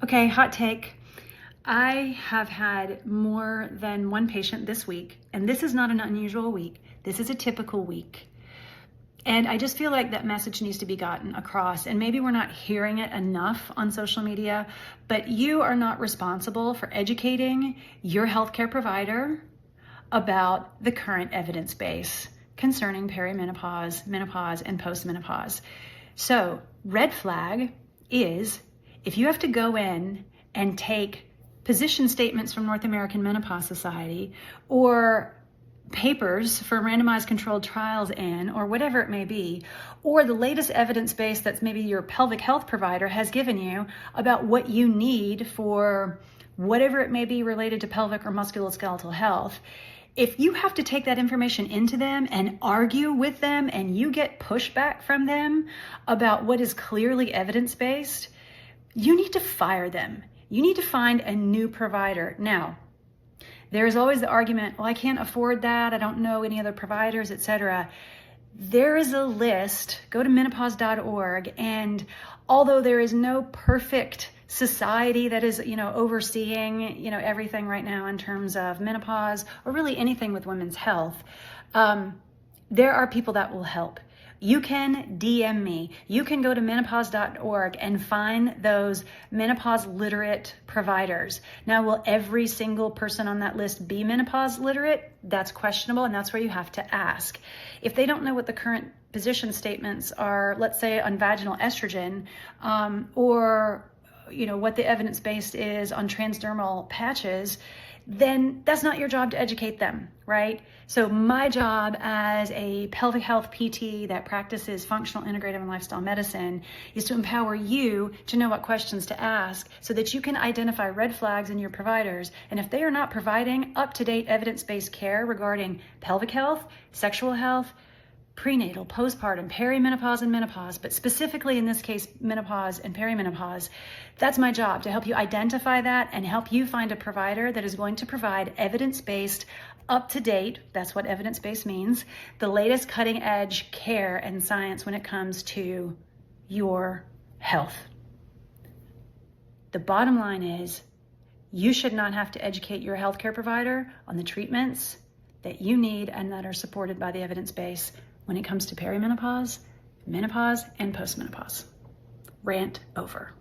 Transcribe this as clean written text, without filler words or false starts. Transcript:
Okay, hot take. I have had more than one patient this week, and this is not an unusual week. This is a typical week. And I just feel like that message needs to be gotten across, and maybe we're not hearing it enough on social media, but you are not responsible for educating your healthcare provider about the current evidence base concerning perimenopause, menopause, and postmenopause. So, red flag is if you have to go in and take position statements from North American Menopause Society or papers for randomized controlled trials in, or whatever it may be, or the latest evidence base that's maybe your pelvic health provider has given you about what you need for whatever it may be related to pelvic or musculoskeletal health. If you have to take that information into them and argue with them and you get pushback from them about what is clearly evidence-based, you need to fire them. You need to find a new provider. Now, there's always the argument, well, I can't afford that. I don't know any other providers, etc. There is a list. Go to menopause.org. And although there is no perfect society that is, overseeing, everything right now in terms of menopause or really anything with women's health, there are people that will help. You can DM me. You can go to menopause.org and find those menopause-literate providers. Now, will every single person on that list be menopause-literate? That's questionable, and that's where you have to ask. If they don't know what the current position statements are, let's say on vaginal estrogen, or what the evidence-based is on transdermal patches, then that's not your job to educate them, right? So my job as a pelvic health PT that practices functional, integrative, and lifestyle medicine is to empower you to know what questions to ask so that you can identify red flags in your providers. And if they are not providing up-to-date evidence-based care regarding pelvic health, sexual health, prenatal, postpartum, perimenopause, and menopause, but specifically in this case, menopause and perimenopause, that's my job, to help you identify that and help you find a provider that is going to provide evidence-based, up-to-date, that's what evidence-based means, the latest cutting-edge care and science when it comes to your health. The bottom line is, you should not have to educate your healthcare provider on the treatments that you need and that are supported by the evidence base when it comes to perimenopause, menopause, and postmenopause. Rant over.